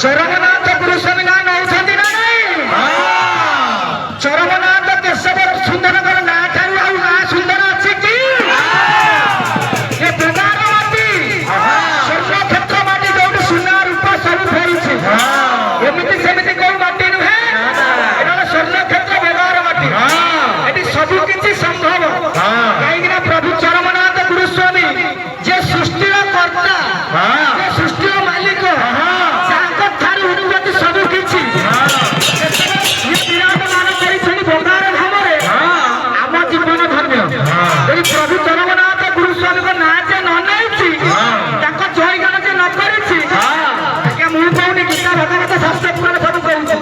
ଚରମନାଥ ଗୁରୁସ୍ୱାମୀ ନାଁ ନେଉଛନ୍ତି ନା ନାଇଁ? ଚରମନାଥ କେଶବ ସୁନ୍ଦରଙ୍କର ନାଁ ଠାରୁ ଆଉ ନାଁ ସୁନ୍ଦର ଅଛି କି? ଏ ବେଗାର ମାଟି ସ୍ୱର୍ଣ୍ଣକ୍ଷେତ୍ର ମାଟି ଯୋଉଠି ସୁନା ରୂପା ସବୁ ଫେରିଛି ଏମିତି ସେମିତି କୋଉ ମାଟି ନୁହେଁ। ଏଟା ସ୍ୱର୍ଣ୍ଣକ୍ଷେତ୍ର ବେଗାର ମାଟି। ଏଠି ସବୁ କିଛି ସମ୍ଭବ କାହିଁକିନା ପ୍ରଭୁ ଚରମନାଥ ଗୁରୁସ୍ୱାମୀ ଯେ ସୃଷ୍ଟିର କର୍ତ୍ତା ଯେ ସୃଷ୍ଟିର ମାଲିକ ତାଙ୍କ ଠାରୁ ଉନ୍ନତି ସବୁ କିଛି ବିରାଜମାନ କରିଛନ୍ତି ବଙ୍ଗାର ଧାମରେ। ଆମ ଜୀବନ ଧନ୍ୟ। ଯଦି ପ୍ରଭୁ ଚରମନାଥ ଗୁରୁସ୍ୱାମୀଙ୍କ ନାଁ ଯେ ନ ନେଇଛି ତାଙ୍କ ଜୟଗାନ ଯେ ନ କରିଛି ଆଜ୍ଞା ମୁଁ କହୁନି ଗୀତା ଭଗବତ ଶାସ୍ତ୍ର ପୁରାଣ ସବୁ କହୁଛି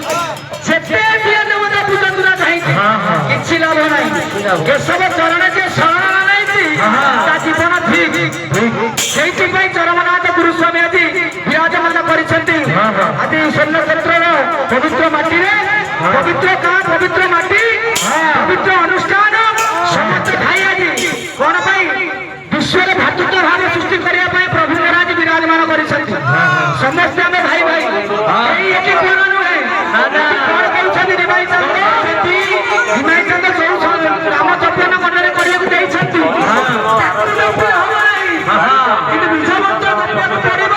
ଯେତେ ଦିଏ ଦେବତା ପୂଜନ୍ତୁ ନା ଚାହିଁଛି କିଛି ଲାଭ ନାହିଁ। କେଶବ ଚରଣ ଯେ ଶରଣ ନେଇଛି ତା ଜୀବନ ଠିକ। ସେଇଥିପାଇଁ ଚରମନାଥ ଗୁରୁସ୍ୱାମୀ ଆଜି ବିରାଜମାନ କରିଛନ୍ତି। ଆଜି ସ୍ୱର୍ଣ୍ଣକ୍ଷେତ୍ରର ପବିତ୍ର ମାଟିରେ ପବିତ୍ର ଗାଁ ପବିତ୍ର ମାଟି ପବିତ୍ର ଅନୁଷ୍ଠାନ ସମସ୍ତେ ଭାଇ ଆଜି କଣ ପାଇଁ ବିଶ୍ୱରେ ଭାତୃତ୍ୱ ଭାବ ସୃଷ୍ଟି କରିବା ପାଇଁ ପ୍ରଭୁ ମହାରାଜ ବିରାଜମାନ କରିଛନ୍ତି। ସମସ୍ତେ ଆମେ ଭାଇ ଭାଇ। ଏଇ ଏଠି କଣ ନୁହେଁ କଣ କହୁଛନ୍ତି ନିମାଇ ଚନ୍ଦ୍ର ଯୋଉ ରାମ ଚପନ ମନରେ କରିବାକୁ ଦେଇଛନ୍ତି କିନ୍ତୁ ବିଷ ମନ୍ତ୍ର କରିବାକୁ ପଡିବ।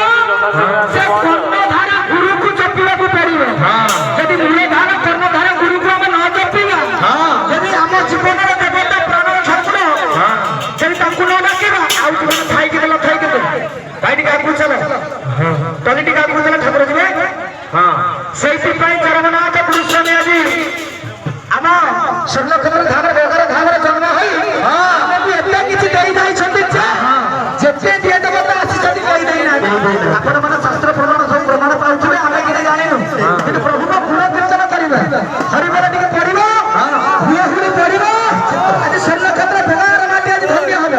ସେ କର୍ଣ୍ଣଧାର ଗୁରୁକୁ ଜପିବାକୁ ପଡିବ। ଯଦି ମୂଳଧାର କର୍ଣ୍ଣଧାର ଗୁରୁକୁ ଆମେ ନ ଜପିବା ଯଦି ଆମ ଜୀବନର ଦେବତା ପ୍ରାଣ ଠାକୁର ଯଦି ତାଙ୍କୁ ନ ଡାକିବା ଆଉ ଜୀବନ ଥାଇକି ଦେଲ ଥାଇକି ଦେଲ ଭାଇ ଟିକେ ଆଗକୁ ଚାଲ ତଳେ ଟିକେ ଆଗକୁ ଚାଲ ଠାକୁର ଯିବେ। ସେଇଥିପାଇଁ ଚରମନାଥ ଗୁରୁସ୍ୱାମୀ ଆଜି ଆମ ସ୍ୱର୍ଣ୍ଣକ୍ଷେତ୍ର ଧାମରେ ବେଗାର ଧାମରେ ଜନ୍ମ ହୋଇ ଆମକୁ ଏତେ କିଛି ଦେଇ ଯାଇଛନ୍ତି ଯେତେ ଯିଏ ଦେବତା ଆସିଛନ୍ତି କହି ଦେଇନାହାନ୍ତି। ଆପଣମାନେ ଶାସ୍ତ୍ର ପ୍ରମାଣ ସବୁ ପ୍ରମାଣ ପାଉଥିବେ ଆମେ କିଛି ଜାଣିନୁ କିନ୍ତୁ ପ୍ରଭୁଙ୍କ ଗୁଣ କୀର୍ତ୍ତନ କରିବା ହରିବର ଟିକେ ପଡିବ ହୁଏ ହୁଏ ପଡିବ। ଆଜି ସ୍ୱର୍ଣ୍ଣକ୍ଷେତ୍ର ବେଗାର ମାଟି ଆଜି ଧନ୍ୟ ହବ।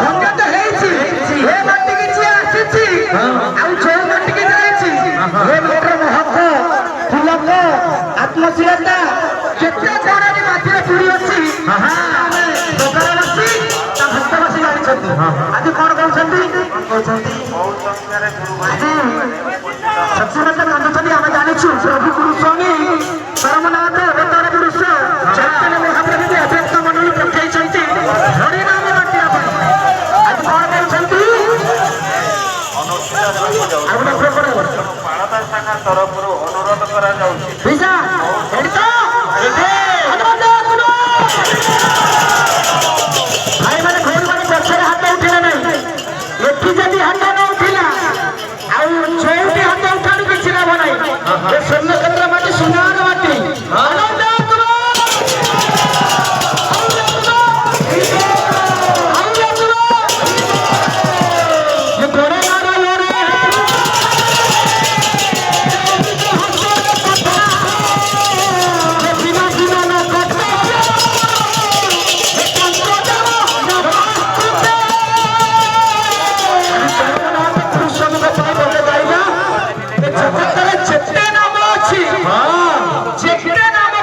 ଧନ୍ୟ ତ ହେଇଛି ଏ ମାଟିକି ଯିଏ ଆସିଛି ଆଉ ଯୋଉ ମାଟିକି ଯାଇଛି ଏ ମାଟିର ମହକ ଫୁଲକ ଆତ୍ମଶୀଳତା କେତେ କଣ ଆଜି ମାଟିରେ ପୁରୀ ଅଛି ଆମେ ବେଗାରବାସୀ ତା ଭକ୍ତବାସୀ ଜାଣିଛନ୍ତି। ଆଜି କଣ କହୁଛନ୍ତି ସଚ୍ଚିଦାନନ୍ଦ କାନ୍ଦୁଛନ୍ତି ଆମେ ଜାଣିଛୁ ପ୍ରଭୁ ଗୁରୁସ୍ୱାମୀ ଚରମନାଥ ଅବତାର ପୁରୁଷ ଚୈତନ୍ୟ ମହାପ୍ରଭୁ ଅଭ୍ୟକ୍ତ ମଣ୍ଡଳୀ ପଠାଇଛନ୍ତି ହରିନାମ ବାଣ୍ଟିବା ପାଇଁ। ଆଜି କଣ କହୁଛନ୍ତି ତରଫରୁ ଅନୁରୋଧ କରାଯାଉଛି ଭାଇମାନେ ଭଉଣୀମାନେ ପଛରେ ହାତ ଉଠିଲେ ନାହିଁ। ଏଠି ଯଦି ହାତ ନ ଉଠିଲା ଆଉ ଯୋଉଠି ହାତ ଉଠାରୁ କିଛି ଲାଭ ନାହିଁ। ସ୍ୱର୍ଣ୍ଣକ୍ଷେତ୍ର ମାଟି ସୁନାର ମାଟି ଯେତେ ନାମ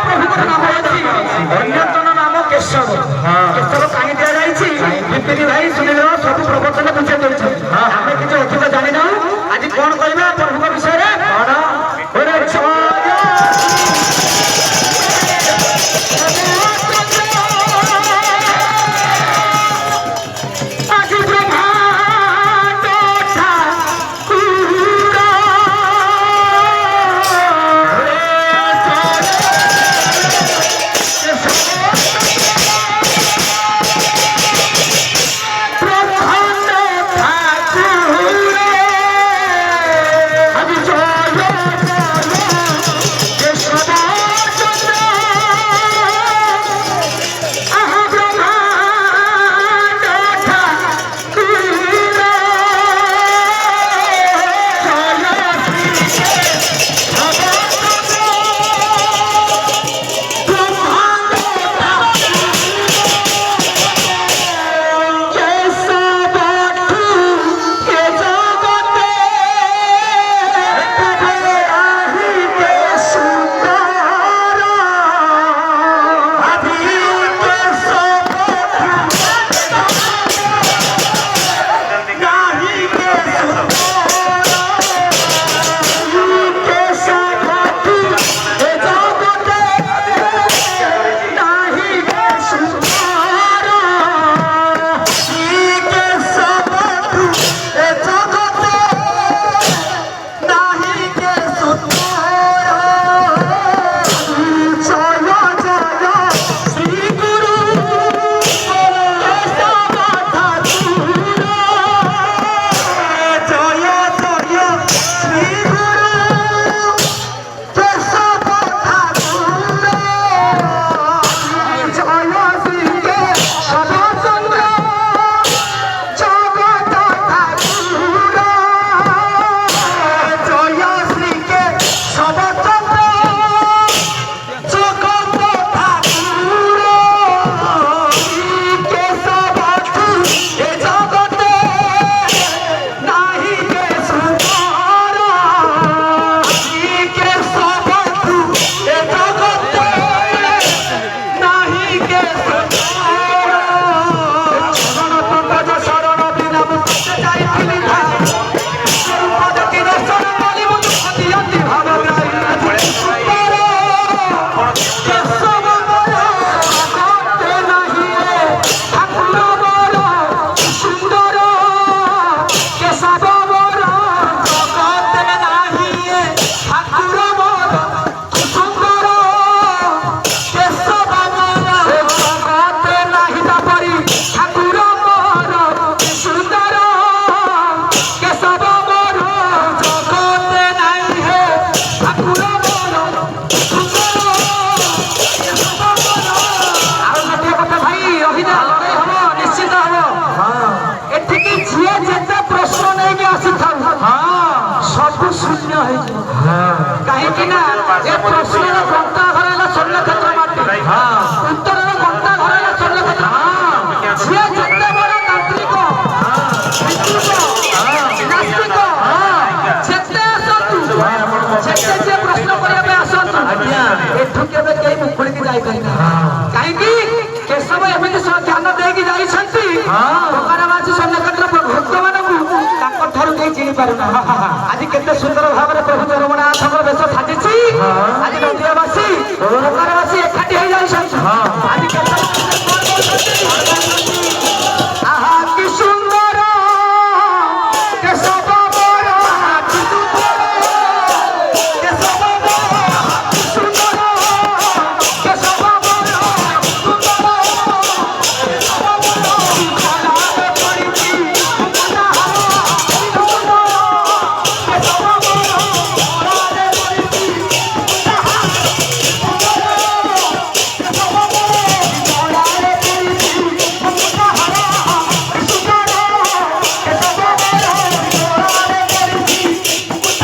ଏ ପ୍ରଶ୍ନର ଗନ୍ତାଘର ହେଲା ସ୍ୱର୍ଣ୍ଣକ୍ଷେତ୍ର ମାଟି। ଉତ୍ତରର ଗନ୍ତାଘର ହେଲା ସ୍ୱର୍ଣ୍ଣକ୍ଷେତ୍ର। ଯିଏ ଯେତେ ବଡ଼ ତାନ୍ତ୍ରିକ, ଭିକ୍ଷୁକ, ନାସ୍ତିକ, ଯେତେ ଆସନ୍ତୁ, ଯେତେ ଯିଏ ପ୍ରଶ୍ନ କରିବା ପାଇଁ ଆସନ୍ତୁ, ଏଠୁ କେବେ କେହି ମୁକୁଳିକି ଯାଇପାରିବେ। କାହିଁକି? କେଶବ ଏମିତି ଜ୍ଞାନ ଦେଇକି ଯାଇଛନ୍ତି, ଭଗବାନବାସୀ ସ୍ୱର୍ଣ୍ଣକ୍ଷେତ୍ର ଭକ୍ତମାନଙ୍କୁ ତାଙ୍କ ଠାରୁ କେହି ଚିଣି ପାରୁନା। ଆଜି କେତେ ସୁନ୍ଦର ଭାବରେ ପ୍ରଭୁ ଜଗନ୍ନାଥଙ୍କର ବେଶ ସାଜିଛି। ଆଜି ନଦିଆବାସୀ ଭଗବାନବାସୀ ଏକାଠି ହେଇଯାଇଛନ୍ତି। ଆଜି କେତେ ଆହା କି ସୁନ୍ଦର କେଶବ ବର କି ସୁନ୍ଦର କେଶବ ବର କି ସୁନ୍ଦର କେଶବ ବର ସୁନ୍ଦର କେଶବ ବର ଖଳାରେ ପଡ଼ିଛି ମୁକୁଟାହାର ସୁନ୍ଦର କେଶବ ବର ଖଳାରେ ପଡ଼ିଛି ମୁକୁଟାହାର ସୁନ୍ଦର କେଶବ ବର ଖଳାରେ ପଡ଼ିଛି ମୁକୁଟାହାର ସୁନ୍ଦର କେଶବ ବର ଖଳାରେ ପଡ଼ିଛି ମୁକୁଟାହାର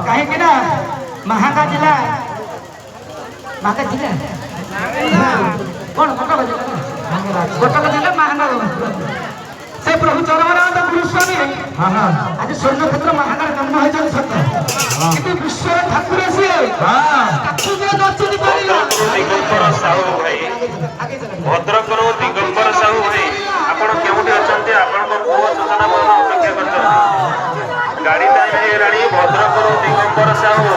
କାହିଁକି ନା ମାହାଙ୍ଗା ଜିଲ୍ଲା କଟକ ଜିଲ୍ଲା ମାହାଙ୍ଗା ସେ ପ୍ରଭୁ ଚରମନାଥ ଗୁରୁସ୍ୱାମୀ ଆଜି ସ୍ୱର୍ଣ୍ଣକ୍ଷେତ୍ର ମାହାଙ୍ଗାରେ ଜନ୍ମ ହୋଇଛନ୍ତି ସତ, କିନ୍ତୁ ବିଶ୍ୱର ଠାକୁର ସିଏ ତାକୁ ଯେ ନ ଚିହ୍ନି ପାରିଲା। ଦିଗମ୍ବର ସାହୁ ଭାଇ, ଭଦ୍ରକରୁ ଦିଗମ୍ବର ସାହୁ ଭାଇ, ଆପଣ କେଉଁଠି ଅଛନ୍ତି? ଆପଣଙ୍କ ପୁଅ ସୂଚନା ବହନ ଅପେକ୍ଷା କରିଛନ୍ତି। ଗାଡି ଟାଇମ୍ ହେଇଗଲାଣି। ଭଦ୍ରକରୁ ଦିଗମ୍ବର ସାହୁ,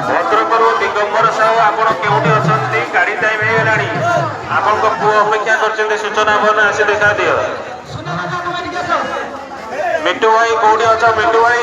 ଭଦ୍ରକରୁ ଦିଗମ୍ବର ସାହୁ, ଆପଣ କେଉଁଠି ଅଛନ୍ତି? ଗାଡି ଟାଇମ୍ ହେଇଗଲାଣି। ଆପଣଙ୍କ ପୁଅ ଅପେକ୍ଷା କରିଛନ୍ତି ସୂଚନା ବହନ, ଆସି ଦେଖା ଦିଅ। ମିଟୁ ଭାଇ କୋଉଠି ଅଛ? ମିଟୁ ଭାଇ